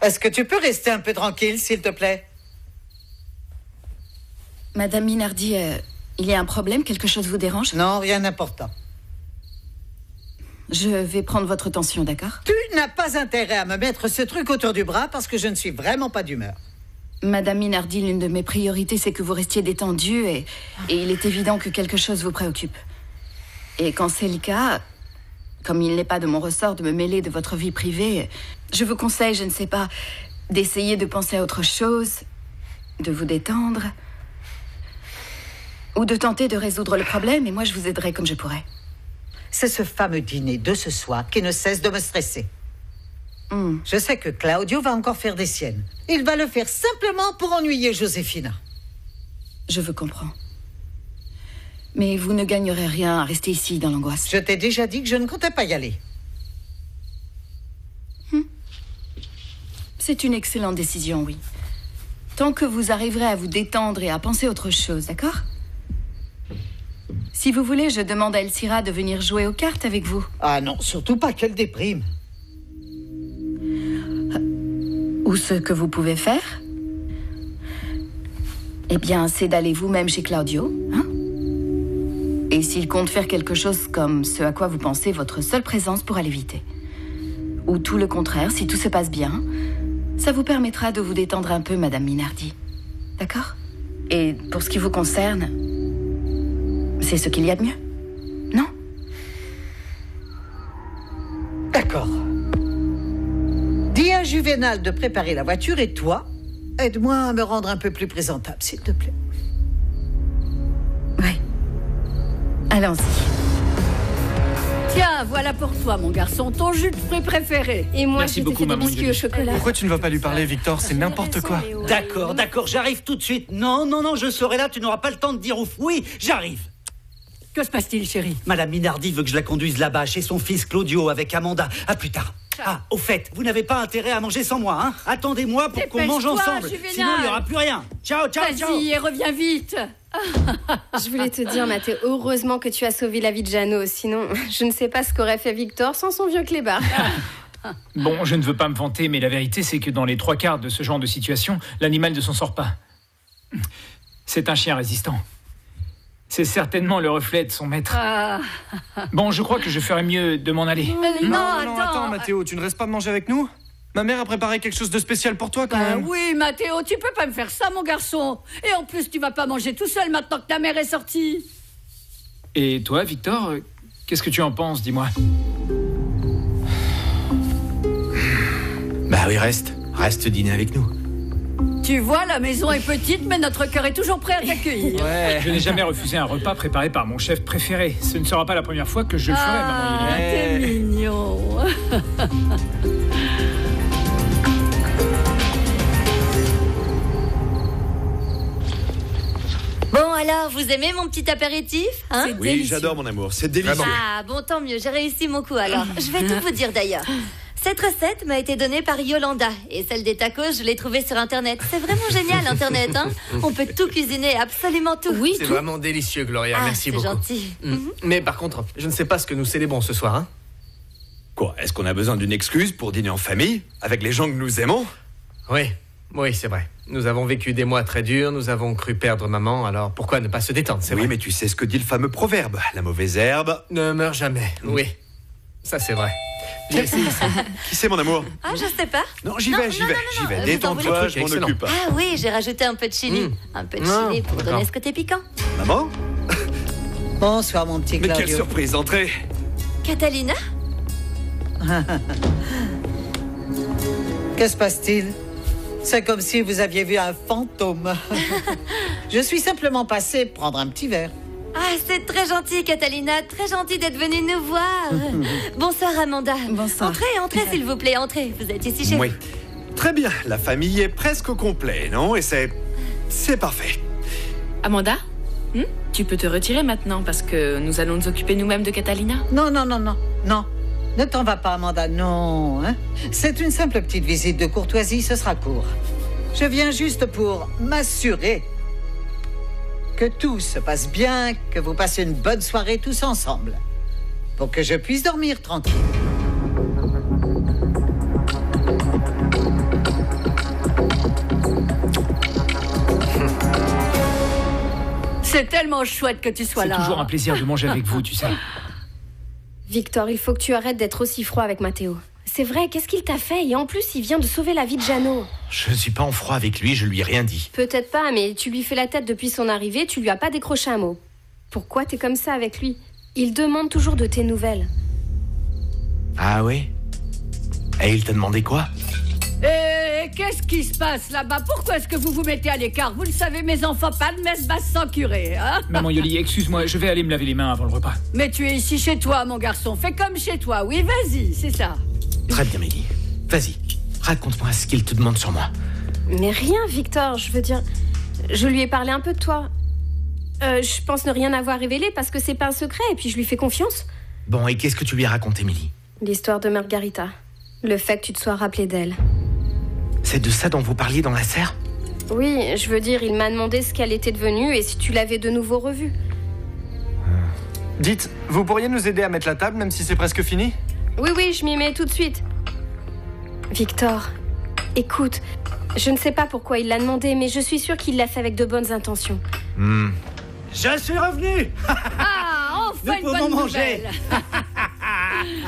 Est-ce que tu peux rester un peu tranquille, s'il te plaît? Madame Minardi, il y a un problème? Quelque chose vous dérange? Non, rien d'important. Je vais prendre votre tension, d'accord? Tu n'as pas intérêt à me mettre ce truc autour du bras parce que je ne suis vraiment pas d'humeur. Madame Minardi, l'une de mes priorités, c'est que vous restiez détendue et il est évident que quelque chose vous préoccupe. Et quand c'est le cas, comme il n'est pas de mon ressort de me mêler de votre vie privée, je vous conseille, je ne sais pas, d'essayer de penser à autre chose, de vous détendre, ou de tenter de résoudre le problème, et moi je vous aiderai comme je pourrai. C'est ce fameux dîner de ce soir qui ne cesse de me stresser. Je sais que Claudio va encore faire des siennes. Il va le faire simplement pour ennuyer Josefina. Je vous comprends. Mais vous ne gagnerez rien à rester ici dans l'angoisse. Je t'ai déjà dit que je ne comptais pas y aller. C'est une excellente décision, oui. Tant que vous arriverez à vous détendre et à penser autre chose, d'accord? Si vous voulez, je demande à Elsira de venir jouer aux cartes avec vous. Ah non, surtout pas qu'elle déprime. Ou ce que vous pouvez faire, eh bien, c'est d'aller vous-même chez Claudio, hein? Et s'il compte faire quelque chose comme ce à quoi vous pensez, votre seule présence pourra l'éviter. Ou tout le contraire, si tout se passe bien, ça vous permettra de vous détendre un peu, Madame Minardi. D'accord? Et pour ce qui vous concerne, c'est ce qu'il y a de mieux, non? D'accord. Dis à Juvénal de préparer la voiture et toi, aide-moi à me rendre un peu plus présentable, s'il te plaît. Oui. Allons-y. Tiens, voilà pour toi, mon garçon, ton jus de fruits préféré. Et moi, Merci je t'ai beaucoup, fait des maman biscuits au chocolat. Pourquoi tu ne vas pas lui parler, Victor? C'est n'importe quoi. D'accord, j'arrive tout de suite. Non, je serai là, tu n'auras pas le temps de dire ouf. Oui, j'arrive. Que se passe-t-il, chérie? Madame Minardi veut que je la conduise là-bas, chez son fils Claudio, avec Amanda. À plus tard. Ah, au fait, vous n'avez pas intérêt à manger sans moi, hein? Attendez-moi pour qu'on mange ensemble. Juvénal. Sinon, il n'y aura plus rien. Ciao. Vas-y, et reviens vite. Je voulais te dire, Mathéo, heureusement que tu as sauvé la vie de Jeannot. Sinon, je ne sais pas ce qu'aurait fait Victor sans son vieux clébard. Bon, je ne veux pas me vanter, mais la vérité, c'est que dans les 3/4 de ce genre de situation, l'animal ne s'en sort pas. C'est un chien résistant. C'est certainement le reflet de son maître. Bon, je crois que je ferais mieux de m'en aller. Non, Attends, Mathéo, tu ne restes pas manger avec nous? Ma mère a préparé quelque chose de spécial pour toi, quand même. Oui, Mathéo, tu peux pas me faire ça, mon garçon. Et en plus, tu vas pas manger tout seul maintenant que ta mère est sortie. Et toi, Victor, qu'est-ce que tu en penses, dis-moi? Bah oui, reste dîner avec nous. Tu vois, la maison est petite, mais notre cœur est toujours prêt à t'accueillir. Ouais, je n'ai jamais refusé un repas préparé par mon chef préféré. Ce ne sera pas la première fois que je le ferai, maman. T'es mignon. Bon alors, vous aimez mon petit apéritif, hein? Oui, j'adore mon amour, c'est délicieux. Ah bon, tant mieux, j'ai réussi mon coup alors. Je vais tout vous dire d'ailleurs. Cette recette m'a été donnée par Yolanda et celle des tacos, je l'ai trouvée sur Internet. C'est vraiment génial Internet, hein? On peut tout cuisiner, absolument tout. Oui, C'est tout. vraiment délicieux, Gloria, merci beaucoup. C'est gentil. Mais par contre, je ne sais pas ce que nous célébrons ce soir, hein? Quoi, est-ce qu'on a besoin d'une excuse pour dîner en famille, avec les gens que nous aimons? Oui, c'est vrai. Nous avons vécu des mois très durs, nous avons cru perdre maman, alors pourquoi ne pas se détendre, c'est vrai. Oui, mais tu sais ce que dit le fameux proverbe, la mauvaise herbe Ne meurt jamais, oui. Ça, c'est vrai. Viens ici. Qui c'est, mon amour? Ah, je sais pas. Non, j'y vais. Détends-toi, je m'en occupe. Ah oui, j'ai rajouté un peu de chili. Un peu de chili pour donner ce côté piquant. Maman? Bonsoir, mon petit Mais Claudio. quelle surprise, entrez. Catalina? Que se passe-t-il? C'est comme si vous aviez vu un fantôme. Je suis simplement passée prendre un petit verre. Ah, c'est très gentil, Catalina. Très gentil d'être venue nous voir. Bonsoir, Amanda. Bonsoir. Entrez, s'il vous plaît, entrez. Vous êtes ici chez Oui. Très bien, la famille est presque au complet, non? Et c'est parfait. Amanda, tu peux te retirer maintenant parce que nous allons nous occuper nous-mêmes de Catalina. Non. Ne t'en vas pas, Amanda, non. Hein? C'est une simple petite visite de courtoisie, ce sera court. Je viens juste pour m'assurer que tout se passe bien, que vous passez une bonne soirée tous ensemble, pour que je puisse dormir tranquille. C'est tellement chouette que tu sois là. C'est toujours un plaisir de manger avec vous, tu sais. Victor, il faut que tu arrêtes d'être aussi froid avec Matteo. C'est vrai, qu'est-ce qu'il t'a fait? Et en plus, il vient de sauver la vie de Jeannot. Je ne suis pas en froid avec lui, je lui ai rien dit. Peut-être pas, mais tu lui fais la tête depuis son arrivée, tu lui as pas décroché un mot. Pourquoi t'es comme ça avec lui? Il demande toujours de tes nouvelles. Ah oui? Et il t'a demandé quoi? Et qu'est-ce qui se passe là-bas? Pourquoi est-ce que vous vous mettez à l'écart? Vous le savez, mes enfants, pas de messe basse sans curé, hein? Maman Yoli, excuse-moi, je vais aller me laver les mains avant le repas. Mais tu es ici chez toi, mon garçon. Fais comme chez toi, oui, vas-y, c'est ça. Très bien, Mélie. Vas-y, raconte-moi ce qu'il te demande sur moi. Mais rien, Victor, je veux dire... Je lui ai parlé un peu de toi. Je pense ne rien avoir révélé parce que c'est pas un secret et puis je lui fais confiance. Bon, et qu'est-ce que tu lui as raconté, Mélie? L'histoire de Margarita. Le fait que tu te sois rappelé d'elle. C'est de ça dont vous parliez dans la serre? Oui, je veux dire, il m'a demandé ce qu'elle était devenue et si tu l'avais de nouveau revue. Dites, vous pourriez nous aider à mettre la table même si c'est presque fini? Oui, je m'y mets tout de suite. Victor, écoute, je ne sais pas pourquoi il l'a demandé, mais je suis sûre qu'il l'a fait avec de bonnes intentions. Je suis revenu. Ah, enfin Nous une bonne pouvons manger. nouvelle.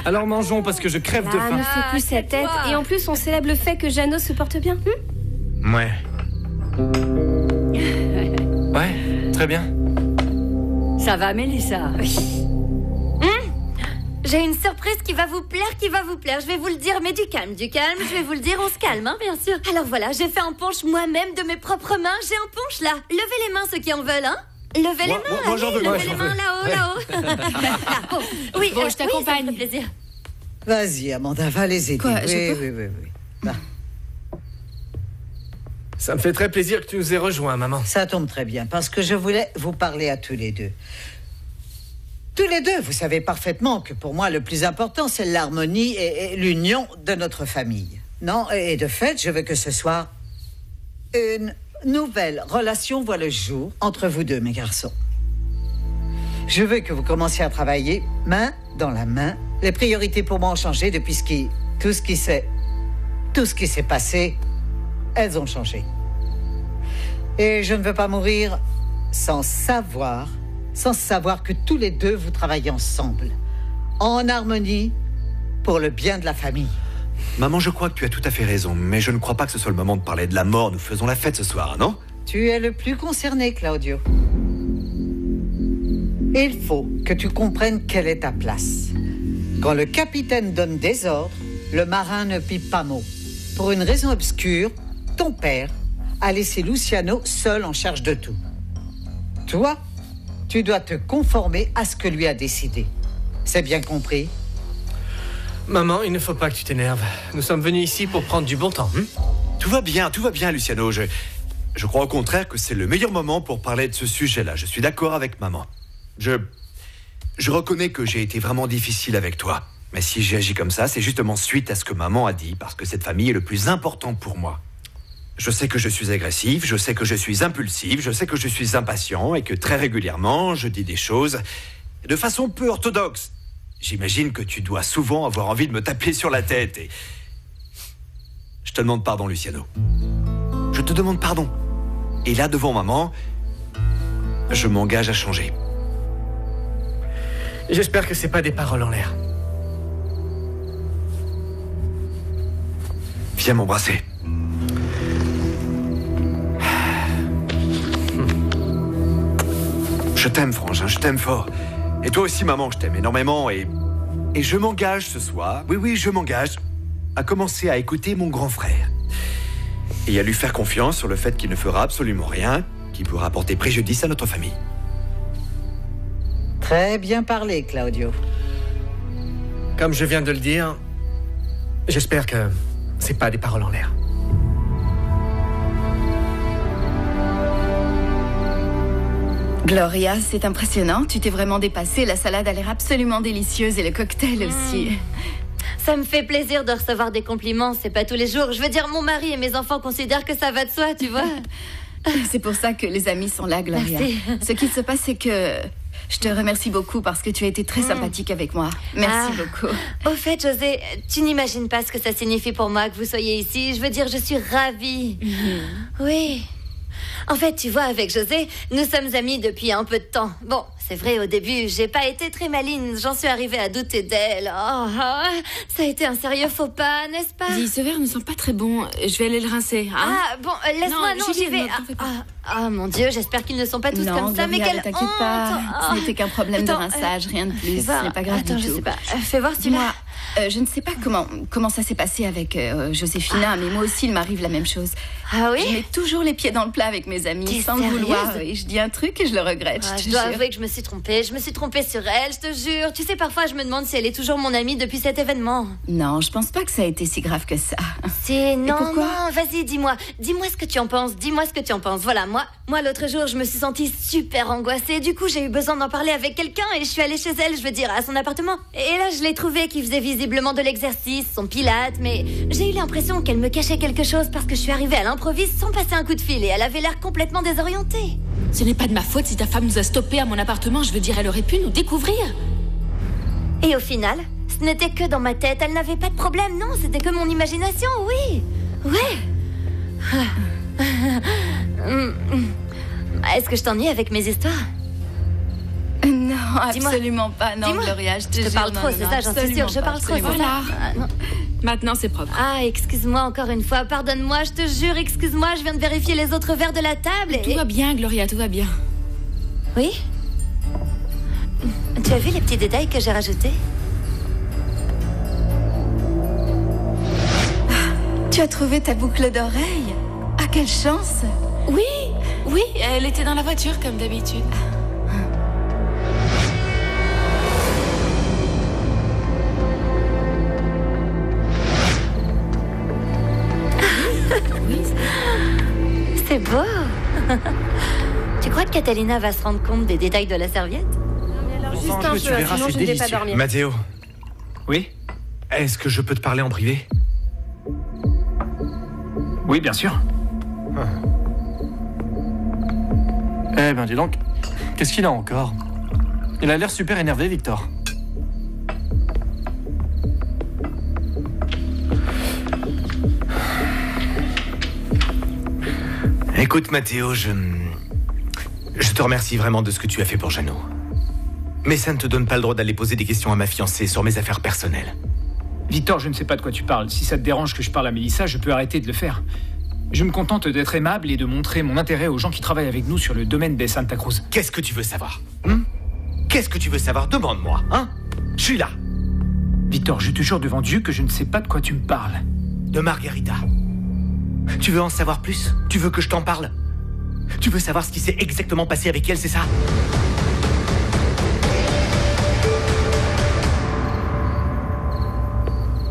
Alors mangeons parce que je crève de Ah, faim. ne fais plus cette tête. toi. Et en plus, on célèbre le fait que Jeannot se porte bien. Ouais. Ouais, très bien. Ça va, Mélissa? J'ai une surprise qui va vous plaire, Je vais vous le dire, mais du calme, je vais vous le dire, on se calme, hein, bien sûr. Alors voilà, j'ai fait un punch moi-même de mes propres mains. J'ai un punch là. Levez les mains ceux qui en veulent, hein. Levez les mains, moi, j'en veux, levez les mains là-haut. Là. Oui, Bon, je t'accompagne. Oui, ça me fait plaisir. Vas-y, Amanda, va les aider. Quoi, je peux oui. Va. Ça me fait très plaisir que tu nous aies rejoints, maman. Ça tombe très bien, parce que je voulais vous parler à tous les deux. Tous les deux, vous savez parfaitement que pour moi, le plus important, c'est l'harmonie et l'union de notre famille. Non, et de fait, je veux que ce soit une nouvelle relation voit le jour entre vous deux, mes garçons. Je veux que vous commenciez à travailler main dans la main. Les priorités pour moi ont changé depuis tout ce qui s'est passé. Elles ont changé. Et je ne veux pas mourir sans savoir que tous les deux, vous travaillez ensemble, en harmonie, pour le bien de la famille. Maman, je crois que tu as tout à fait raison, mais je ne crois pas que ce soit le moment de parler de la mort. Nous faisons la fête ce soir, non? Tu es le plus concerné, Claudio. Il faut que tu comprennes quelle est ta place. Quand le capitaine donne des ordres, le marin ne pipe pas mot. Pour une raison obscure, ton père a laissé Luciano seul en charge de tout. Toi, tu dois te conformer à ce que lui a décidé. C'est bien compris? Maman, il ne faut pas que tu t'énerves. Nous sommes venus ici pour prendre du bon temps. Tout va bien, Luciano. Je crois au contraire que c'est le meilleur moment pour parler de ce sujet-là. Je suis d'accord avec maman. Je reconnais que j'ai été vraiment difficile avec toi. Mais si j'ai agi comme ça, c'est justement suite à ce que maman a dit, parce que cette famille est le plus important pour moi. Je sais que je suis agressif, je sais que je suis impulsif, je sais que je suis impatient et que très régulièrement, je dis des choses de façon peu orthodoxe. J'imagine que tu dois souvent avoir envie de me taper sur la tête et... Je te demande pardon, Luciano. Je te demande pardon. Et là, devant maman, je m'engage à changer. J'espère que c'est pas des paroles en l'air. Viens m'embrasser. Je t'aime, frangin, je t'aime fort. Et toi aussi, maman, je t'aime énormément et je m'engage ce soir, oui, je m'engage à commencer à écouter mon grand frère. Et à lui faire confiance sur le fait qu'il ne fera absolument rien qui pourra porter préjudice à notre famille. Très bien parlé, Claudio. Comme je viens de le dire, j'espère que c'est pas des paroles en l'air. Gloria, c'est impressionnant. Tu t'es vraiment dépassée. La salade a l'air absolument délicieuse et le cocktail aussi. Ça me fait plaisir de recevoir des compliments, c'est pas tous les jours. Je veux dire, mon mari et mes enfants considèrent que ça va de soi, tu vois. C'est pour ça que les amis sont là, Gloria. Merci. Ce qu'il se passe, c'est que je te remercie beaucoup parce que tu as été très sympathique avec moi. Merci beaucoup. Au fait, José, tu n'imagines pas ce que ça signifie pour moi que vous soyez ici. Je veux dire, je suis ravie. Oui. En fait, tu vois, avec José, nous sommes amis depuis un peu de temps. Bon, c'est vrai, au début, j'ai pas été très maligne. J'en suis arrivée à douter d'elle. Oh, ça a été un sérieux faux pas, n'est-ce pas? Dis, ce verre ne sent pas très bon. Je vais aller le rincer. Hein? Ah, bon, laisse-moi, non, j'y vais. Mon Dieu, j'espère qu'ils ne sont pas tous comme ça. Mais quelle honte! T'inquiète pas, ce n'était qu'un problème de rinçage, rien de plus. Ce n'est pas grave du tout. Je sais pas. Fais voir celui-là. Moi, je ne sais pas comment ça s'est passé avec Joséphina, mais moi aussi, il m'arrive la même chose. Ah oui? Je mets toujours les pieds dans le plat avec mes amis, sans le vouloir. Et je dis un truc et je le regrette. Je dois avouer que je me suis trompée. Je me suis trompée sur elle, je te jure. Tu sais, parfois, je me demande si elle est toujours mon amie depuis cet événement. Non, je pense pas que ça a été si grave que ça. Non, vas-y, dis-moi. Dis-moi ce que tu en penses. Dis-moi ce que tu en penses. Voilà, moi, l'autre jour, je me suis sentie super angoissée. Du coup, j'ai eu besoin d'en parler avec quelqu'un et je suis allée chez elle, je veux dire, à son appartement. Et là, je l'ai trouvée qui faisait visiblement de l'exercice, son pilate, mais j'ai eu l'impression qu'elle me cachait quelque chose parce que je suis arrivée à l'improviste sans passer un coup de fil et elle avait l'air complètement désorientée. Ce n'est pas de ma faute si ta femme nous a stoppés à mon appartement. Je veux dire, elle aurait pu nous découvrir. Et au final, ce n'était que dans ma tête. Elle n'avait pas de problème, non, c'était que mon imagination, oui. Ouais. Est-ce que je t'ennuie avec mes histoires? Non, absolument pas. Non, Gloria, je te parle trop, c'est ça, j'en suis sûre. Je parle trop, c'est ça. Maintenant, c'est propre. Ah, excuse-moi encore une fois. Pardonne-moi, je te jure, excuse-moi. Je viens de vérifier les autres verres de la table et... Tout va bien, Gloria, tout va bien. Oui? Tu as vu les petits détails que j'ai rajoutés? Tu as trouvé ta boucle d'oreille? Ah, quelle chance! Oui, elle était dans la voiture comme d'habitude. C'est beau. Tu crois que Catalina va se rendre compte des détails de la serviette? Juste un peu, sinon je ne vais pas dormir. Matteo. Oui? Est-ce que je peux te parler en privé? Oui, bien sûr. Eh ben dis donc, qu'est-ce qu'il a encore? Il a l'air super énervé, Victor. Écoute, Matteo, je te remercie vraiment de ce que tu as fait pour Jeannot. Mais ça ne te donne pas le droit d'aller poser des questions à ma fiancée sur mes affaires personnelles. Victor, je ne sais pas de quoi tu parles. Si ça te dérange que je parle à Mélissa, je peux arrêter de le faire. Je me contente d'être aimable et de montrer mon intérêt aux gens qui travaillent avec nous sur le domaine des Santa Cruz. Qu'est-ce que tu veux savoir? Qu'est-ce que tu veux savoir? Demande-moi, hein? Je suis là. Victor, je te jure devant Dieu que je ne sais pas de quoi tu me parles. De Margarita. Tu veux en savoir plus? Tu veux que je t'en parle? Tu veux savoir ce qui s'est exactement passé avec elle, c'est ça?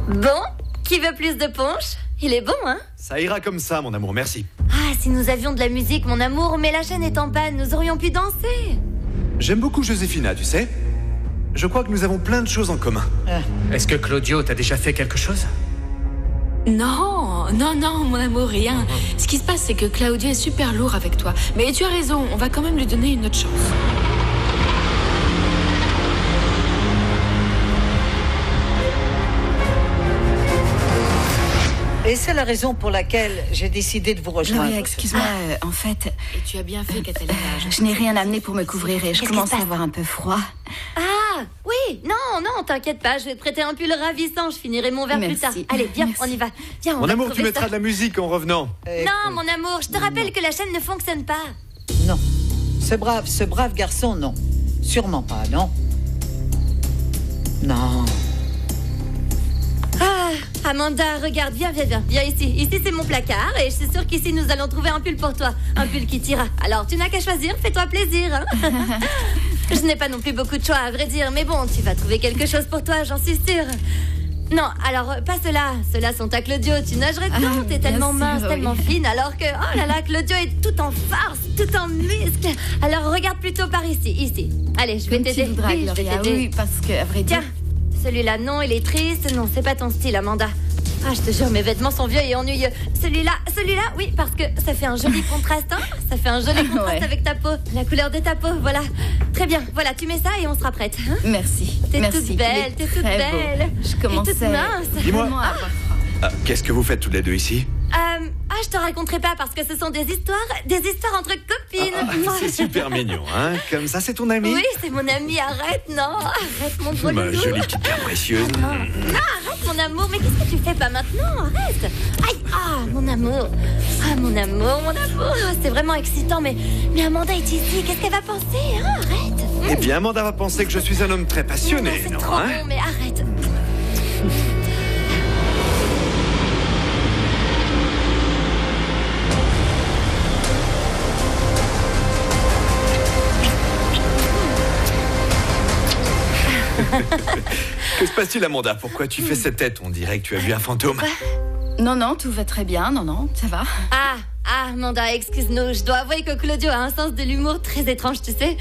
Bon, qui veut plus de punch? Il est bon, hein? Ça ira comme ça, mon amour, merci. Ah, si nous avions de la musique, mon amour, mais la chaîne est en panne, nous aurions pu danser. J'aime beaucoup Joséphina, tu sais. Je crois que nous avons plein de choses en commun. Est-ce que Claudio t'a déjà fait quelque chose? Non, mon amour, rien. Ce qui se passe, c'est que Claudio est super lourd avec toi. Mais tu as raison, on va quand même lui donner une autre chance. Et c'est la raison pour laquelle j'ai décidé de vous rejoindre. Gloria, excuse-moi, en fait... Et tu as bien fait, Catalina. Je n'ai rien amené pour me couvrir et je commence à avoir un peu froid. Ah, oui, non, t'inquiète pas, je vais te prêter un pull ravissant, je finirai mon verre plus tard. Allez, viens, on y va. Viens, mon amour, tu mettras de la musique en revenant. Non, mon amour, je te rappelle que la chaîne ne fonctionne pas. Non, ce brave garçon, non. Sûrement pas, non. Non. Ah, Amanda, regarde, viens ici. Ici, c'est mon placard et je suis sûre qu'ici, nous allons trouver un pull pour toi. Un pull qui t'ira. Alors, tu n'as qu'à choisir, fais-toi plaisir. Hein. Je n'ai pas non plus beaucoup de choix, à vrai dire, mais bon, tu vas trouver quelque chose pour toi, j'en suis sûre. Non, alors, pas ceux-là. Ceux-là sont à Claudio, tu nagerais dedans. T'es tellement mince, tellement fine, alors que, oh là là, Claudio est tout en farce, tout en muscles. Alors, regarde plutôt par ici. Allez, je vais t'aider. Oui, je vais t'aider. Oui, parce que, à vrai dire... Tiens. Celui-là, non, il est triste. Non, c'est pas ton style, Amanda. Ah, je te jure, mes vêtements sont vieux et ennuyeux. Celui-là, oui, parce que ça fait un joli contraste, hein. Ça fait un joli contraste avec ta peau. La couleur de ta peau, voilà. Très bien, voilà, tu mets ça et on sera prête. Hein. Merci. T'es toute belle, Je commence toute mince. Dis-moi, qu'est-ce que vous faites toutes les deux ici? je te raconterai pas parce que ce sont des histoires entre copines. C'est super mignon, hein? Comme ça, c'est ton ami? Oui, c'est mon ami, arrête, non. Arrête, mon gros Ma loulou. jolie petite pierre précieuse. Non, arrête, mon amour, mais qu'est-ce que tu fais pas maintenant? Arrête. Aïe, mon amour. Mon amour. C'est vraiment excitant, mais Amanda est ici, qu'est-ce qu'elle va penser, hein? Arrête. Eh bien, Amanda va penser que je suis un homme très passionné, C'est non, trop hein? bon, mais arrête. Que se passe-t-il, Amanda? Pourquoi tu fais cette tête? On dirait que tu as vu un fantôme. Non, tout va très bien. Non, ça va. Amanda, excuse-nous. Je dois avouer que Claudio a un sens de l'humour très étrange, tu sais.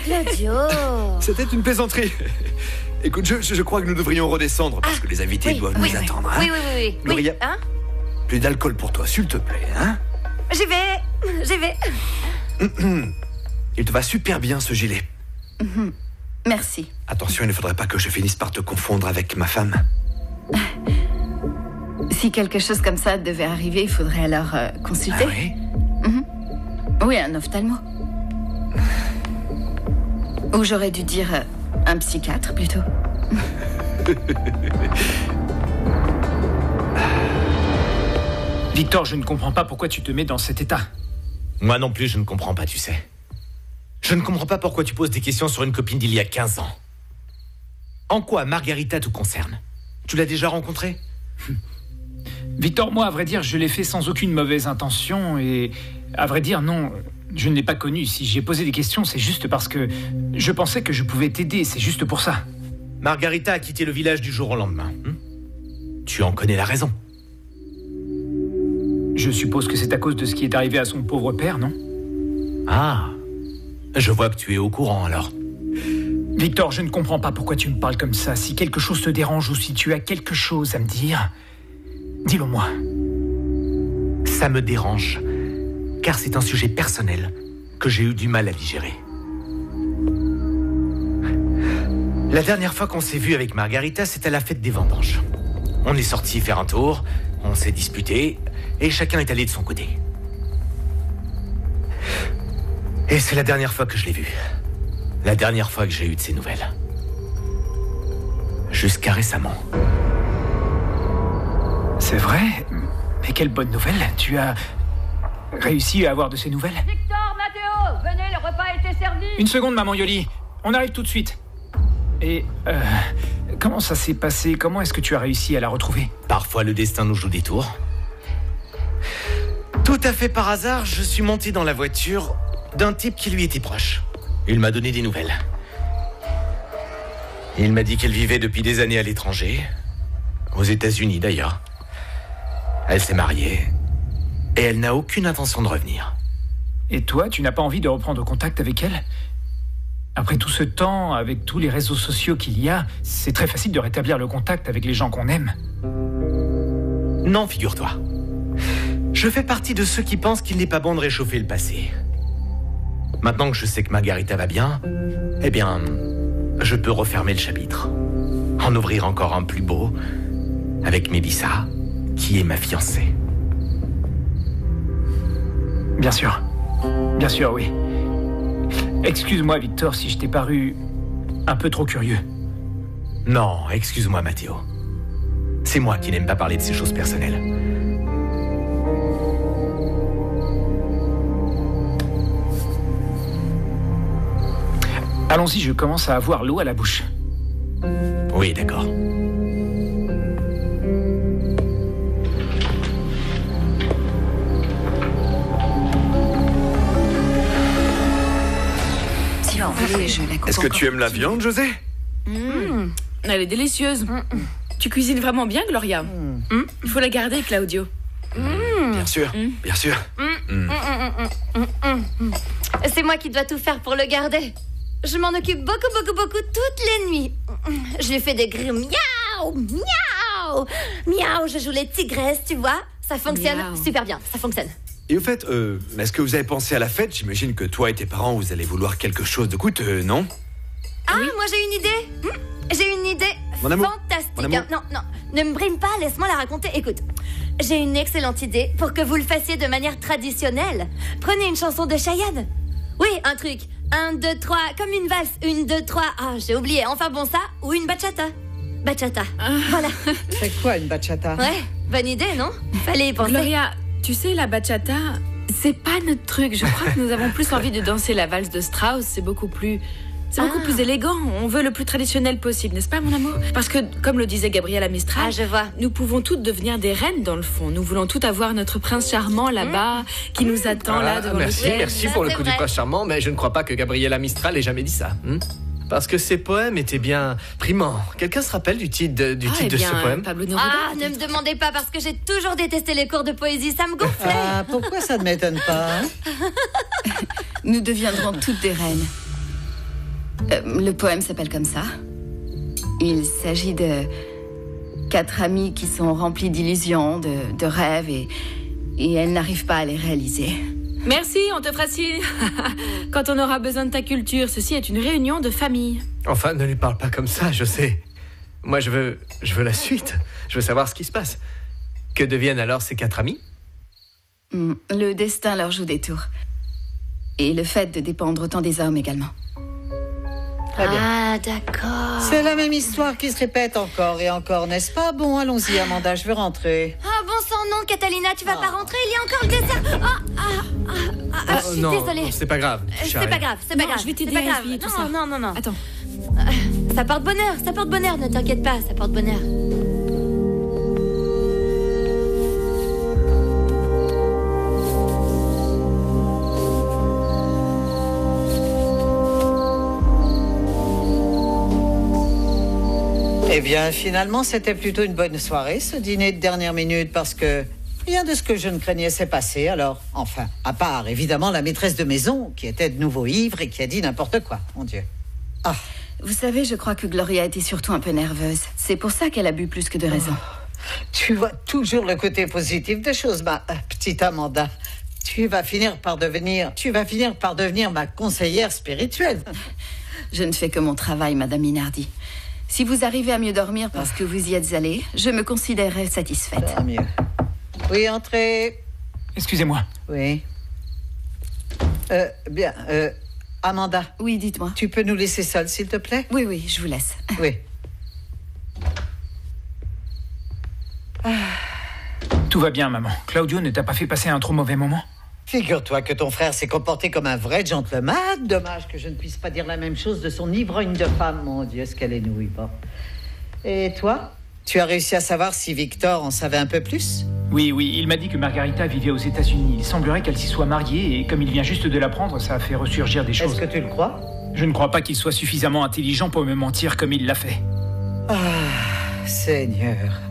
Claudio. C'était une plaisanterie. Écoute, je crois que nous devrions redescendre parce que les invités doivent nous attendre. Hein? Oui. Gloria, Hein? plus d'alcool pour toi, s'il te plaît. Hein? J'y vais. Il te va super bien, ce gilet. Merci. Attention, il ne faudrait pas que je finisse par te confondre avec ma femme. Si quelque chose comme ça devait arriver, il faudrait alors consulter. Ah oui? Oui, un ophtalmo. Ou j'aurais dû dire un psychiatre, plutôt. Victor, je ne comprends pas pourquoi tu te mets dans cet état. Moi non plus, je ne comprends pas, tu sais. Je ne comprends pas pourquoi tu poses des questions sur une copine d'il y a 15 ans. En quoi Margarita te concerne? Tu l'as déjà rencontrée? Victor, moi, à vrai dire, je l'ai fait sans aucune mauvaise intention et... À vrai dire, non, je ne l'ai pas connue. Si j'ai posé des questions, c'est juste parce que je pensais que je pouvais t'aider, c'est juste pour ça. Margarita a quitté le village du jour au lendemain. Tu en connais la raison. Je suppose que c'est à cause de ce qui est arrivé à son pauvre père, non? Ah, je vois que tu es au courant, alors. Victor, je ne comprends pas pourquoi tu me parles comme ça. Si quelque chose te dérange ou si tu as quelque chose à me dire, dis-le moi. Ça me dérange, car c'est un sujet personnel que j'ai eu du mal à digérer. La dernière fois qu'on s'est vu avec Margarita, c'était à la fête des vendanges. On est sortis faire un tour, on s'est disputé, et chacun est allé de son côté. Et c'est la dernière fois que je l'ai vue. La dernière fois que j'ai eu de ses nouvelles. Jusqu'à récemment. C'est vrai? Mais quelle bonne nouvelle. Tu as réussi à avoir de ses nouvelles? Victor, Matteo, venez, le repas a été servi. Une seconde, maman Yoli. On arrive tout de suite. Et, comment ça s'est passé? Comment est-ce que tu as réussi à la retrouver? Parfois, le destin nous joue des tours. Tout à fait par hasard, je suis monté dans la voiture d'un type qui lui était proche. Il m'a donné des nouvelles. Il m'a dit qu'elle vivait depuis des années à l'étranger, aux États-Unis d'ailleurs. Elle s'est mariée et elle n'a aucune intention de revenir. Et toi, tu n'as pas envie de reprendre contact avec elle? Après tout ce temps, avec tous les réseaux sociaux qu'il y a, c'est très facile de rétablir le contact avec les gens qu'on aime. Non, figure-toi. Je fais partie de ceux qui pensent qu'il n'est pas bon de réchauffer le passé. Maintenant que je sais que Margarita va bien, eh bien, je peux refermer le chapitre. En ouvrir encore un plus beau, avec Mélissa, qui est ma fiancée. Bien sûr, oui. Excuse-moi, Victor, si je t'ai paru un peu trop curieux. Non, excuse-moi, Matteo. C'est moi qui n'aime pas parler de ces choses personnelles. Allons-y, je commence à avoir l'eau à la bouche. Oui, d'accord. Si vous voulez, je la coupe. Est-ce que tu aimes la viande, José? Elle est délicieuse. Tu cuisines vraiment bien, Gloria. Il faut la garder, Claudio. Bien sûr, bien sûr. C'est moi qui dois tout faire pour le garder. Je m'en occupe beaucoup toutes les nuits. Je lui fais des grilles miaou, miaou, miaou. Je joue les tigresses, tu vois. Ça fonctionne super bien, ça fonctionne. Et au fait, est-ce que vous avez pensé à la fête? J'imagine que toi et tes parents, vous allez vouloir quelque chose de coûteux, non? Ah, oui. Moi j'ai une idée. J'ai une idée Mon amour. fantastique. Mon amour. Non, non, ne me brime pas, laisse-moi la raconter. Écoute, j'ai une excellente idée pour que vous le fassiez de manière traditionnelle. Prenez une chanson de Chayanne. Oui, un truc. 1, 2, 3, comme une valse. 1, 2, 3. Ah, j'ai oublié. Enfin bon, ça, ou une bachata. Bachata. Voilà. C'est quoi une bachata? Ouais, bonne idée, non? Fallait y penser. Gloria, tu sais, la bachata, c'est pas notre truc. Je crois que nous avons plus envie de danser la valse de Strauss. C'est beaucoup plus élégant. On veut le plus traditionnel possible, n'est-ce pas, mon amour? Parce que, comme le disait Gabriela Mistral, je vois. Nous pouvons toutes devenir des reines, dans le fond. Nous voulons toutes avoir notre prince charmant là-bas, qui nous attend là devant le ciel. Merci pour le coup du prince charmant, mais je ne crois pas que Gabriela Mistral ait jamais dit ça. Parce que ces poèmes étaient bien primants. Quelqu'un se rappelle du titre de ce poème? Pablo Neruda, ne me demandez pas, parce que j'ai toujours détesté les cours de poésie. Ça me gonflait. Ah, pourquoi ça ne m'étonne pas, hein? Nous deviendrons toutes des reines. Le poème s'appelle comme ça. Il s'agit de 4 amies qui sont remplies d'illusions, de rêves, et elles n'arrivent pas à les réaliser. Merci, on te fera signe. Quand on aura besoin de ta culture, ceci est une réunion de famille. Enfin, ne lui parle pas comme ça, je sais. Moi, je veux la suite. Je veux savoir ce qui se passe. Que deviennent alors ces 4 amis? Le destin leur joue des tours. Et le fait de dépendre autant des hommes également. Très bien. Ah, d'accord. C'est la même histoire qui se répète encore et encore, n'est-ce pas? Bon, allons-y, Amanda, je veux rentrer. Ah, bon sang, non, Catalina, tu vas pas rentrer, il y a encore le dessert. Je suis désolée. C'est pas grave. C'est pas grave, c'est pas grave. Je vais t'aider C'est pas à grave. essuyer tout ça. Non. Attends. Ça porte bonheur, ne t'inquiète pas, ça porte bonheur. Eh bien, finalement, c'était plutôt une bonne soirée, ce dîner de dernière minute, parce que rien de ce que je ne craignais s'est passé, alors, enfin, à part, évidemment, la maîtresse de maison, qui était de nouveau ivre et qui a dit n'importe quoi, mon Dieu. Ah. Vous savez, je crois que Gloria était surtout un peu nerveuse. C'est pour ça qu'elle a bu plus que de raison. Tu vois toujours le côté positif des choses, ma petite Amanda. Tu vas finir par devenir ma conseillère spirituelle. Je ne fais que mon travail, Madame Minardi. Si vous arrivez à mieux dormir parce que vous y êtes allée, je me considérerais satisfaite. Tant mieux. Oui, entrez. Excusez-moi. Oui. Bien, Amanda. Oui, dites-moi. Tu peux nous laisser seuls, s'il te plaît? Oui, je vous laisse. Oui. Tout va bien, maman. Claudio ne t'a pas fait passer un trop mauvais moment? Figure-toi que ton frère s'est comporté comme un vrai gentleman. Dommage que je ne puisse pas dire la même chose de son ivrogne de femme. Mon Dieu, ce qu'elle est nouille, pas. Et toi? Tu as réussi à savoir si Victor en savait un peu plus? Oui, il m'a dit que Margarita vivait aux États-Unis. Il semblerait qu'elle s'y soit mariée et comme il vient juste de l'apprendre, ça a fait ressurgir des choses. Est-ce que tu le crois? Je ne crois pas qu'il soit suffisamment intelligent pour me mentir comme il l'a fait. Ah, Seigneur.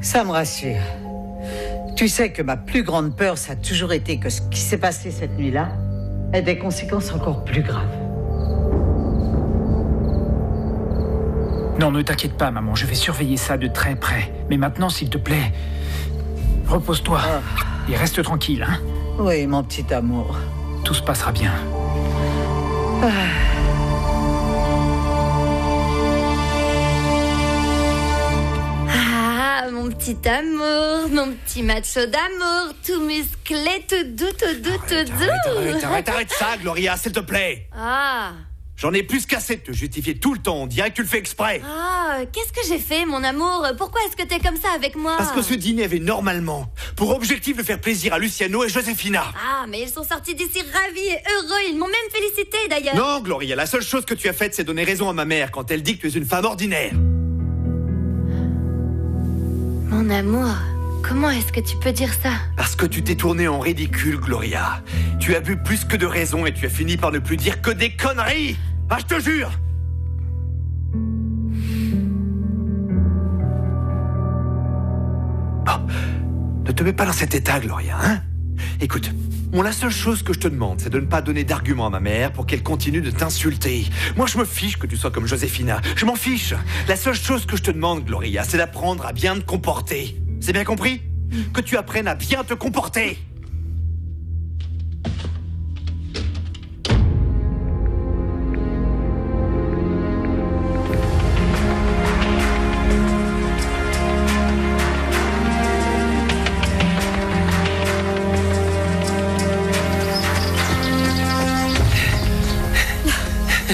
Ça me rassure. Tu sais que ma plus grande peur, ça a toujours été que ce qui s'est passé cette nuit-là ait des conséquences encore plus graves. Non, ne t'inquiète pas, maman. Je vais surveiller ça de très près. Mais maintenant, s'il te plaît, repose-toi et reste tranquille, hein? Oui, mon petit amour. Tout se passera bien. Mon petit amour, mon petit macho d'amour, tout musclé, tout doux. Arrête ça, Gloria, s'il te plaît. Ah. J'en ai plus qu'assez de te justifier tout le temps. On dirait que tu le fais exprès. Ah, qu'est-ce que j'ai fait, mon amour? Pourquoi est-ce que t'es comme ça avec moi? Parce que ce dîner avait normalement pour objectif de faire plaisir à Luciano et Josefina. Ah, mais ils sont sortis d'ici ravis et heureux. Ils m'ont même félicité, d'ailleurs. Non, Gloria, la seule chose que tu as faite, c'est donner raison à ma mère quand elle dit que tu es une femme ordinaire. Mon amour, comment est-ce que tu peux dire ça? Parce que tu t'es tournée en ridicule, Gloria. Tu as bu plus que de raison et tu as fini par ne plus dire que des conneries. Ah, je te jure. Oh, ne te mets pas dans cet état, Gloria, hein? Écoute, la seule chose que je te demande, c'est de ne pas donner d'arguments à ma mère pour qu'elle continue de t'insulter. Moi, je me fiche que tu sois comme Josefina. Je m'en fiche. La seule chose que je te demande, Gloria, c'est d'apprendre à bien te comporter. C'est bien compris? Que tu apprennes à bien te comporter.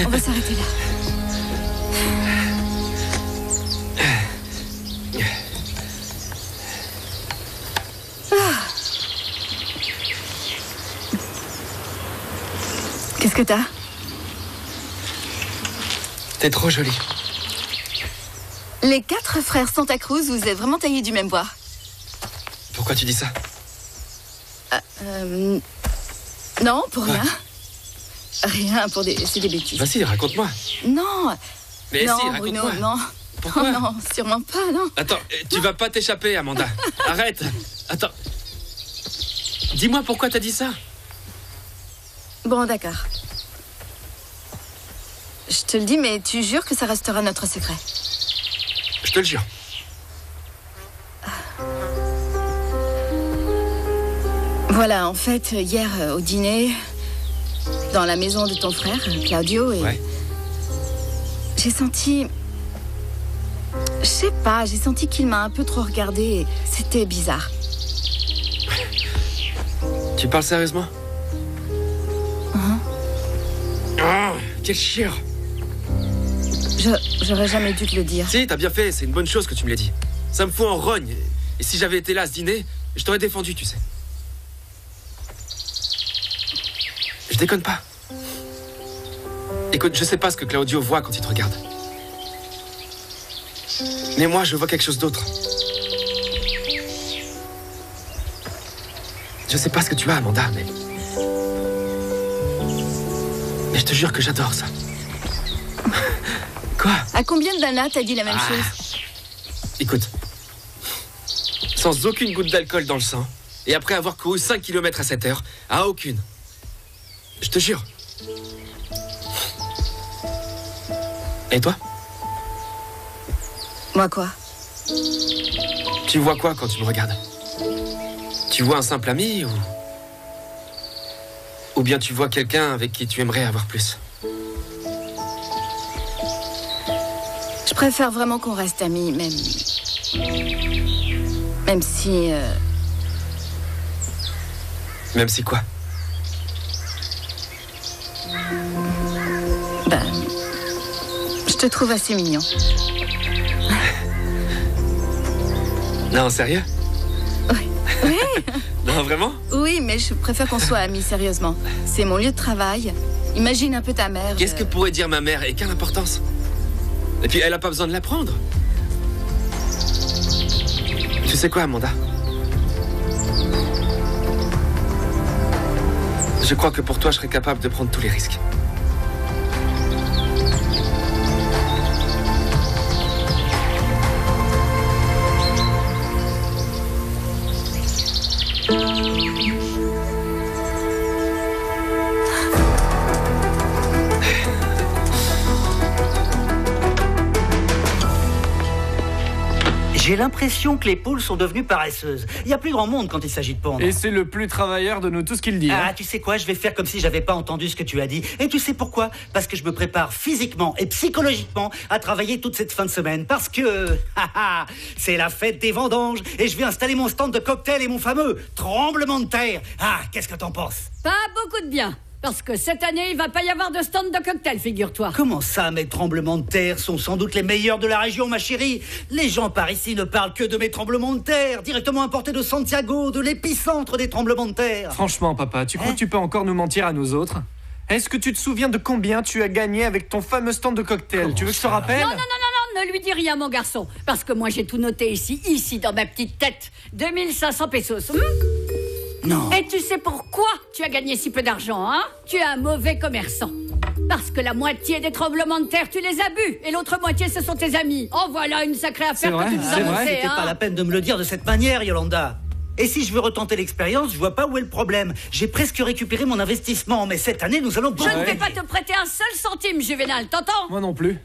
On va s'arrêter là. Qu'est-ce que t'as? T'es trop jolie. Les 4 frères Santa Cruz, vous êtes vraiment taillés du même bois. Pourquoi tu dis ça? Non, pour rien. Rien, c'est des bêtises. Vas-y, raconte-moi. Non. Mais non, si, raconte-moi. Bruno, non. Pourquoi? Non, sûrement pas, non. Attends, tu vas pas t'échapper, Amanda. Arrête. Attends. Dis-moi pourquoi t'as dit ça. Bon, d'accord. Je te le dis, mais tu jures que ça restera notre secret? Je te le jure. Voilà, en fait, hier, au dîner, dans la maison de ton frère, Claudio, et... Ouais. J'ai senti... Je sais pas, j'ai senti qu'il m'a un peu trop regardé et c'était bizarre. Tu parles sérieusement? Oh, quel chieur! J'aurais jamais dû te le dire. Si, t'as bien fait, c'est une bonne chose que tu me l'aies dit. Ça me fout en rogne. Et si j'avais été là à ce dîner, je t'aurais défendu, tu sais. Je déconne pas. Écoute, je sais pas ce que Claudio voit quand il te regarde. Mais moi, je vois quelque chose d'autre. Je sais pas ce que tu as, Amanda, mais je te jure que j'adore ça. Quoi? À combien de nanas t'as dit la même chose? Écoute, sans aucune goutte d'alcool dans le sang, et après avoir couru 5 km à 7 heures, à aucune. Je te jure. Et toi? Moi quoi? Tu vois quoi quand tu me regardes? Tu vois un simple ami ou bien tu vois quelqu'un avec qui tu aimerais avoir plus? Je préfère vraiment qu'on reste amis, même si... Même si quoi? Ben... Je te trouve assez mignon. Non, sérieux? Oui. Oui. Non, vraiment? Oui, mais je préfère qu'on soit amis, sérieusement. C'est mon lieu de travail. Imagine un peu ta mère. Qu'est-ce que pourrait dire ma mère et quelle importance? Et puis, elle a pas besoin de l'apprendre. Tu sais quoi, Amanda? Je crois que pour toi, je serais capable de prendre tous les risques. J'ai l'impression que les poules sont devenues paresseuses. Il n'y a plus grand monde quand il s'agit de pondre. Et c'est le plus travailleur de nous tous qui le dit. Ah, tu sais quoi, je vais faire comme si j'avais pas entendu ce que tu as dit. Et tu sais pourquoi? Parce que je me prépare physiquement et psychologiquement à travailler toute cette fin de semaine. Parce que, c'est la fête des vendanges et je vais installer mon stand de cocktail et mon fameux tremblement de terre. Ah, qu'est-ce que t'en penses? Pas beaucoup de bien. Parce que cette année, il va pas y avoir de stand de cocktail, figure-toi. Comment ça, mes tremblements de terre sont sans doute les meilleurs de la région, ma chérie? Les gens par ici ne parlent que de mes tremblements de terre, directement importés de Santiago, de l'épicentre des tremblements de terre. Franchement, papa, tu crois que tu peux encore nous mentir à nous autres? Est-ce que tu te souviens de combien tu as gagné avec ton fameux stand de cocktail? Tu veux que je te rappelle? Non, ne lui dis rien, mon garçon. Parce que moi, j'ai tout noté ici, dans ma petite tête. 2500 pesos. Non. Et tu sais pourquoi tu as gagné si peu d'argent, hein? Tu es un mauvais commerçant. Parce que la moitié des tremblements de terre, tu les as bu. Et l'autre moitié, ce sont tes amis. Oh, voilà une sacrée affaire que tu nous as montée, C'était pas la peine de me le dire de cette manière, Yolanda. Et si je veux retenter l'expérience, je vois pas où est le problème. J'ai presque récupéré mon investissement, mais cette année, nous allons... Je ne vais pas te prêter un seul centime, Juvénal, t'entends? Moi non plus.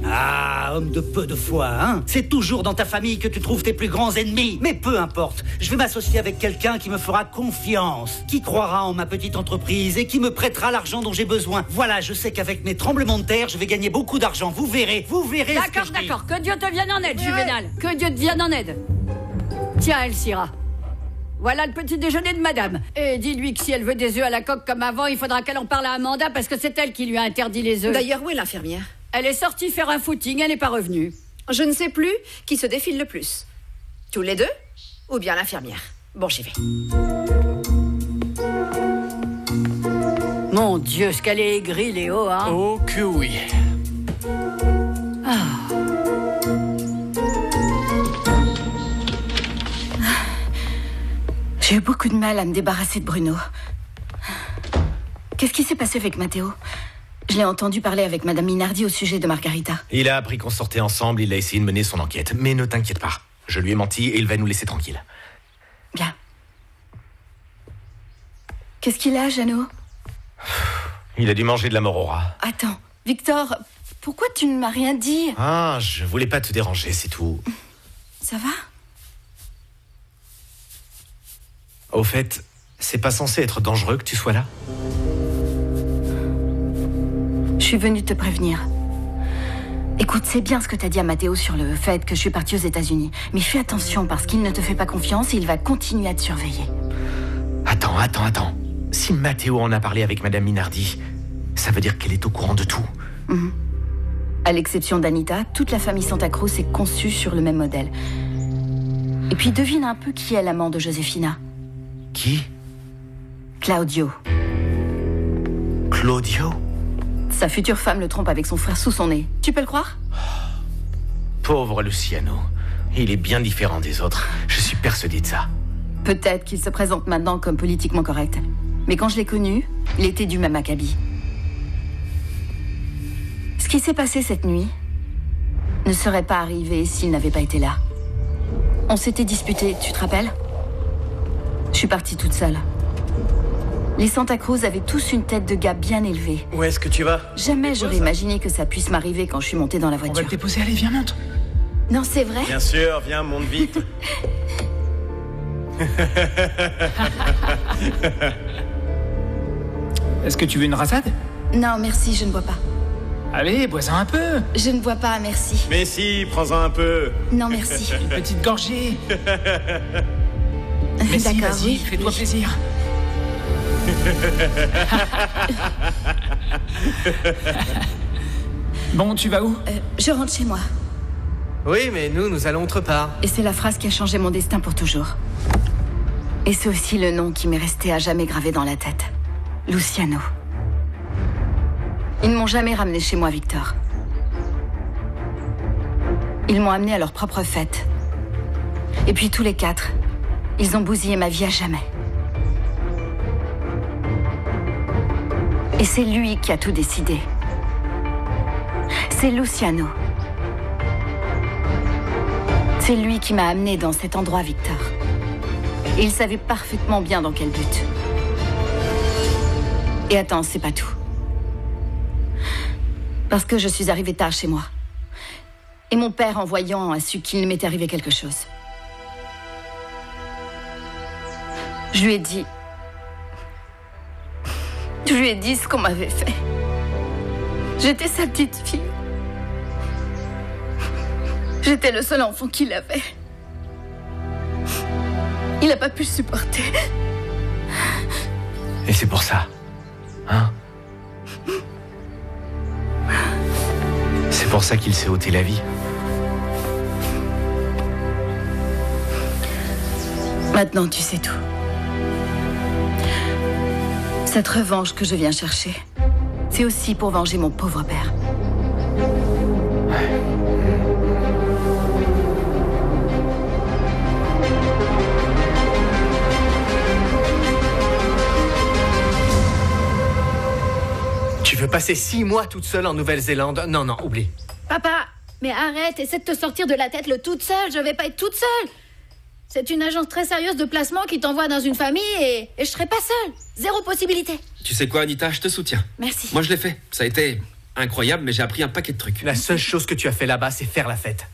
Ah, homme de peu de foi, hein? C'est toujours dans ta famille que tu trouves tes plus grands ennemis. Mais peu importe, je vais m'associer avec quelqu'un qui me fera confiance, qui croira en ma petite entreprise et qui me prêtera l'argent dont j'ai besoin. Voilà, je sais qu'avec mes tremblements de terre, je vais gagner beaucoup d'argent. Vous verrez. D'accord, que Dieu te vienne en aide, Juvénal. Que Dieu te vienne en aide. Tiens, Elsira. voilà le petit déjeuner de madame. Et dis-lui que si elle veut des œufs à la coque comme avant, il faudra qu'elle en parle à Amanda parce que c'est elle qui lui a interdit les œufs. D'ailleurs, où est l'infirmière? Elle est sortie faire un footing, elle n'est pas revenue. Je ne sais plus qui se défile le plus. Tous les deux? Ou bien l'infirmière? Bon, j'y vais. Mon Dieu, ce qu'elle est aigrie, Léo, hein? Oh que oui. J'ai eu beaucoup de mal à me débarrasser de Bruno. Qu'est-ce qui s'est passé avec Matteo? Je l'ai entendu parler avec Madame Minardi au sujet de Margarita. Il a appris qu'on sortait ensemble, il a essayé de mener son enquête. Mais ne t'inquiète pas, je lui ai menti et il va nous laisser tranquilles. Bien. Qu'est-ce qu'il a, Jeannot? Il a dû manger de la morora. Attends, Victor, pourquoi tu ne m'as rien dit? Ah, je voulais pas te déranger, c'est tout. Ça va? Au fait, c'est pas censé être dangereux que tu sois là? Je suis venue te prévenir. Écoute, c'est bien ce que t'as dit à Matteo sur le fait que je suis partie aux États-Unis. Mais fais attention, parce qu'il ne te fait pas confiance et il va continuer à te surveiller. Attends. Si Matteo en a parlé avec Madame Minardi, ça veut dire qu'elle est au courant de tout. À l'exception d'Anita, toute la famille Santa Cruz est conçue sur le même modèle. Et puis devine un peu qui est l'amant de Josefina. Qui? Claudio. Claudio? Sa future femme le trompe avec son frère sous son nez. Tu peux le croire? Pauvre Luciano. Il est bien différent des autres. Je suis persuadé de ça. Peut-être qu'il se présente maintenant comme politiquement correct. Mais quand je l'ai connu, il était du même acabit. Ce qui s'est passé cette nuit ne serait pas arrivé s'il n'avait pas été là. On s'était disputé, tu te rappelles? Je suis partie toute seule. Les Santa Cruz avaient tous une tête de gars bien élevée. Où est-ce que tu vas? Jamais j'aurais imaginé que ça puisse m'arriver quand je suis montée dans la voiture. On va te déposer, allez, viens, monte. Non, c'est vrai? Bien sûr, viens, monte vite. Est-ce que tu veux une rasade? Non, merci, je ne bois pas. Allez, bois-en un peu. Je ne bois pas, merci. Mais si, prends-en un peu. Non, merci. Une petite gorgée. Mais si, D'accord, vas-y, oui. fais-toi plaisir. Bon, tu vas où? Je rentre chez moi. Oui, mais nous allons autre part. Et c'est la phrase qui a changé mon destin pour toujours. Et c'est aussi le nom qui m'est resté à jamais gravé dans la tête. Luciano. Ils ne m'ont jamais ramené chez moi, Victor. Ils m'ont amené à leur propre fête. Et puis tous les quatre, ils ont bousillé ma vie à jamais. Et c'est lui qui a tout décidé. C'est Luciano. C'est lui qui m'a amené dans cet endroit, Victor. Et il savait parfaitement bien dans quel but. Et attends, c'est pas tout. Parce que je suis arrivée tard chez moi. Et mon père, en voyant, a su qu'il m'était arrivé quelque chose. Je lui ai dit... Je lui ai dit ce qu'on m'avait fait. J'étais sa petite fille. J'étais le seul enfant qu'il avait. Il n'a pas pu supporter. Et c'est pour ça, hein? C'est pour ça qu'il s'est ôté la vie. Maintenant, tu sais tout. Cette revanche que je viens chercher, c'est aussi pour venger mon pauvre père. Tu veux passer 6 mois toute seule en Nouvelle-Zélande? Non, oublie. Papa, mais arrête, essaie de te sortir de la tête le toute seule, je vais pas être toute seule. C'est une agence très sérieuse de placement qui t'envoie dans une famille et je serai pas seule. Zéro possibilité. Tu sais quoi, Anita, je te soutiens. Merci. Moi, je l'ai fait. Ça a été incroyable, mais j'ai appris un paquet de trucs. La seule chose que tu as fait là-bas, c'est faire la fête.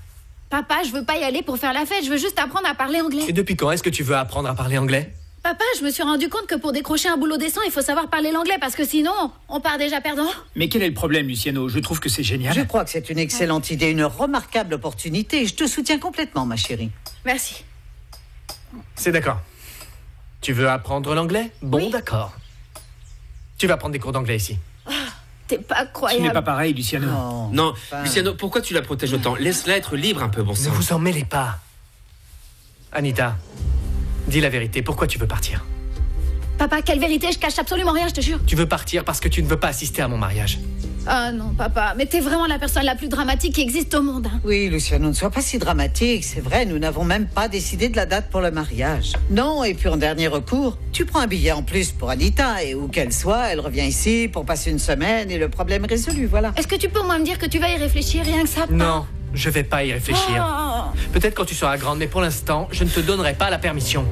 Papa, je veux pas y aller pour faire la fête, je veux juste apprendre à parler anglais. Et depuis quand est-ce que tu veux apprendre à parler anglais? Papa, je me suis rendu compte que pour décrocher un boulot décent, il faut savoir parler l'anglais parce que sinon, on part déjà perdant. Mais quel est le problème, Luciano? Je trouve que c'est génial. Je crois que c'est une excellente idée, une remarquable opportunité. Je te soutiens complètement, ma chérie. Merci. C'est d'accord. Tu veux apprendre l'anglais? Bon, Oui. d'accord. Tu vas prendre des cours d'anglais ici. T'es pas Tu croyable. n'es pas pareil, Luciano. Non, Luciano, pourquoi tu la protèges autant? Laisse-la être libre un peu, bon Ne sang. vous en mêlez pas. Anita, dis la vérité, pourquoi tu veux partir? Papa, quelle vérité? Je cache absolument rien, je te jure. Tu veux partir parce que tu ne veux pas assister à mon mariage. Ah non, papa, mais t'es vraiment la personne la plus dramatique qui existe au monde. Hein. Oui, Luciano, ne sois pas si dramatique. C'est vrai, nous n'avons même pas décidé de la date pour le mariage. Non, et puis en dernier recours, tu prends un billet en plus pour Anita, et où qu'elle soit, elle revient ici pour passer une semaine et le problème est résolu, voilà. Est-ce que tu peux au moins me dire que tu vas y réfléchir, rien que ça? Papa? Non, je vais pas y réfléchir. Oh. Peut-être quand tu seras grande, mais pour l'instant, je ne te donnerai pas la permission.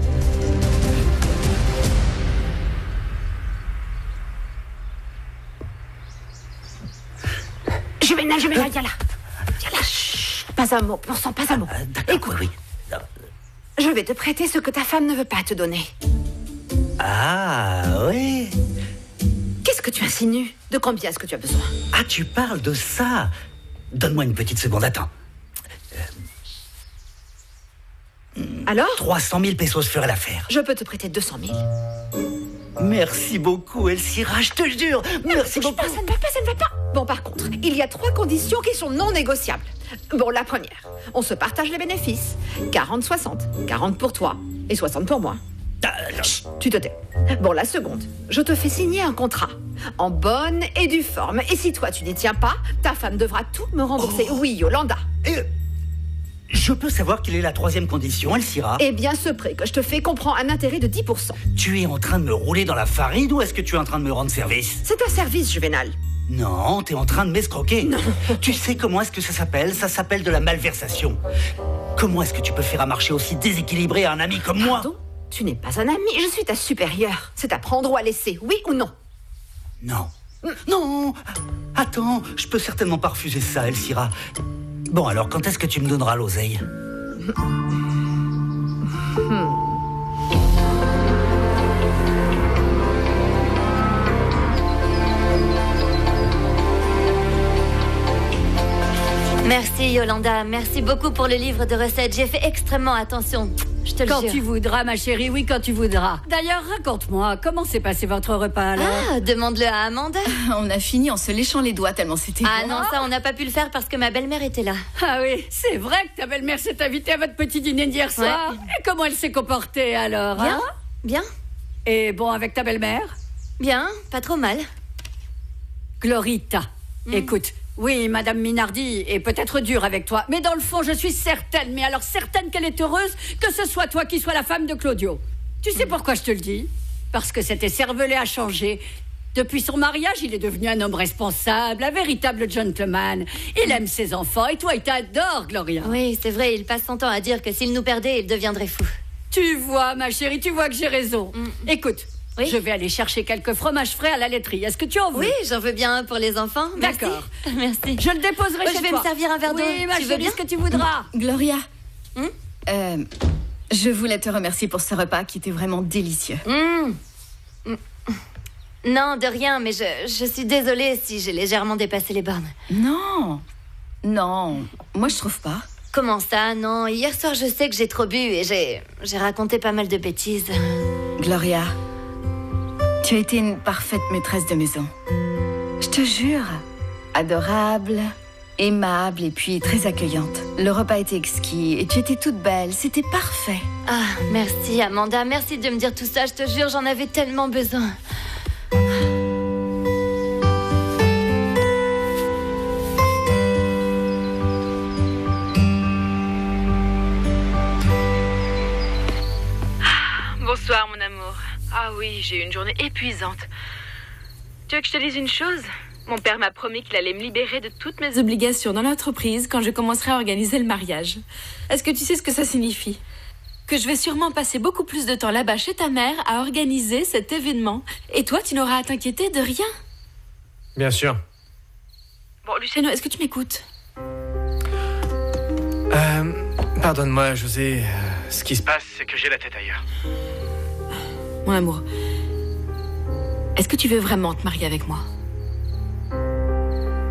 Je vais là, viens là. Viens là. Chut, pas un mot, pour sang, pas un mot. Écoute, Oui. je vais te prêter ce que ta femme ne veut pas te donner. Ah, oui. Qu'est-ce que tu insinues? De combien est-ce que tu as besoin? Ah, tu parles de ça. Donne-moi une petite seconde, attends. Alors? 300 000 pesos ferait l'affaire. Je peux te prêter 200 000. Merci beaucoup, Elcira, je te jure. Merci beaucoup. Ça ne va pas, ça ne va pas. Bon, par contre, il y a 3 conditions qui sont non négociables. Bon, la première, on se partage les bénéfices. 40-60. 40 pour toi et 60 pour moi. Chut, tu te tais. Bon, la seconde, je te fais signer un contrat. En bonne et due forme. Et si toi, tu n'y tiens pas, ta femme devra tout me rembourser. Oui, Yolanda. Je peux savoir quelle est la 3e condition, Elcira? Eh bien, ce prêt que je te fais comprend un intérêt de 10%. Tu es en train de me rouler dans la farine ou est-ce que tu es en train de me rendre service? C'est un service, Juvénal. Non, t'es en train de m'escroquer. Non. Tu sais comment est-ce que ça s'appelle? Ça s'appelle de la malversation. Comment est-ce que tu peux faire un marché aussi déséquilibré à un ami comme moi? Pardon? Tu n'es pas un ami, je suis ta supérieure. C'est à prendre ou à laisser, oui ou non? Non. Non. Attends, je peux certainement pas refuser ça, Elcira. Bon, alors, quand est-ce que tu me donneras l'oseille? Merci Yolanda, merci beaucoup pour le livre de recettes. J'ai fait extrêmement attention. Je te le Quand jure. tu voudras, ma chérie, oui, quand tu voudras. D'ailleurs, raconte-moi, comment s'est passé votre repas alors? Ah, demande-le à Amanda. On a fini en se léchant les doigts tellement c'était Ah bon. non, ça on n'a pas pu le faire parce que ma belle-mère était là. Ah oui, c'est vrai que ta belle-mère s'est invitée à votre petit dîner d'hier soir. Ouais. Et comment elle s'est comportée alors? Bien, hein? bien, Et bon, avec ta belle-mère? bien, pas trop mal. Glorita, écoute, oui, Madame Minardi est peut-être dure avec toi, mais dans le fond, je suis certaine, mais alors certaine qu'elle est heureuse que ce soit toi qui sois la femme de Claudio. Tu sais pourquoi je te le dis? Parce que cet écervelé a changé. Depuis son mariage, il est devenu un homme responsable, un véritable gentleman. Il aime ses enfants et toi, il t'adore, Gloria. Oui, c'est vrai, il passe son temps à dire que s'il nous perdait, il deviendrait fou. Tu vois, ma chérie, tu vois que j'ai raison. Écoute, je vais aller chercher quelques fromages frais à la laiterie. Est-ce que tu en veux? Oui, j'en veux bien un pour les enfants. Merci. D'accord. Merci. Je le déposerai chez Je vais toi. me servir un verre d'eau. Oui, ma Tu veux chérie, bien ce que tu voudras. Gloria, je voulais te remercier pour ce repas qui était vraiment délicieux. Non, de rien, mais je suis désolée si j'ai légèrement dépassé les bornes. Non, non, moi je trouve pas. Comment ça, non? Hier soir, je sais que j'ai trop bu et j'ai raconté pas mal de bêtises. Gloria, tu as été une parfaite maîtresse de maison. Je te jure, adorable, aimable et puis très accueillante. Le repas était exquis et tu étais toute belle, c'était parfait. Ah, merci Amanda, merci de me dire tout ça, je te jure, j'en avais tellement besoin. Bonsoir, mon amour. Ah oui, j'ai eu une journée épuisante. Tu veux que je te dise une chose? Mon père m'a promis qu'il allait me libérer de toutes mes obligations dans l'entreprise quand je commencerai à organiser le mariage. Est-ce que tu sais ce que ça signifie? Que je vais sûrement passer beaucoup plus de temps là-bas chez ta mère à organiser cet événement. Et toi, tu n'auras à t'inquiéter de rien. Bien sûr. Bon, Luciano, est-ce que tu m'écoutes? Pardonne-moi, José. Ce qui se passe, c'est que j'ai la tête ailleurs. Mon amour, est-ce que tu veux vraiment te marier avec moi?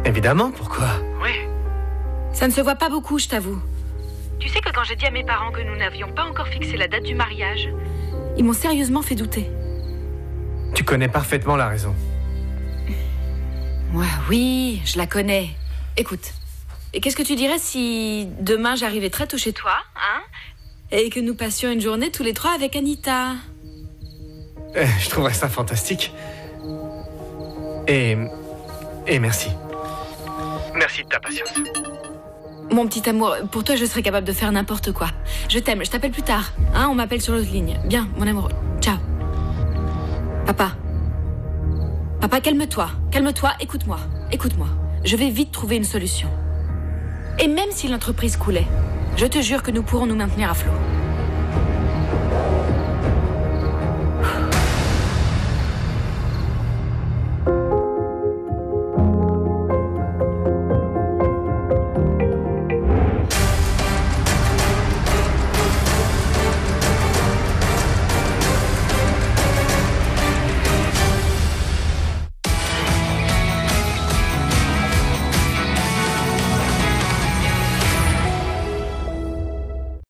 Évidemment, pourquoi? Oui. Ça ne se voit pas beaucoup, je t'avoue. Tu sais que quand j'ai dit à mes parents que nous n'avions pas encore fixé la date du mariage, Ils m'ont sérieusement fait douter. Tu connais parfaitement la raison. Ouais, oui, je la connais. Écoute, et qu'est-ce que tu dirais si demain j'arrivais très tôt chez toi, hein, et que nous passions une journée tous les trois avec Anita? Je trouverais ça fantastique. Et merci. Merci de ta patience. Mon petit amour, pour toi, je serais capable de faire n'importe quoi. Je t'aime, je t'appelle plus tard. Hein, on m'appelle sur l'autre ligne. Bien, mon amour. Ciao. Papa. Papa, calme-toi. Calme-toi, écoute-moi. Écoute-moi. Je vais vite trouver une solution. Et même si l'entreprise coulait, je te jure que nous pourrons nous maintenir à flot.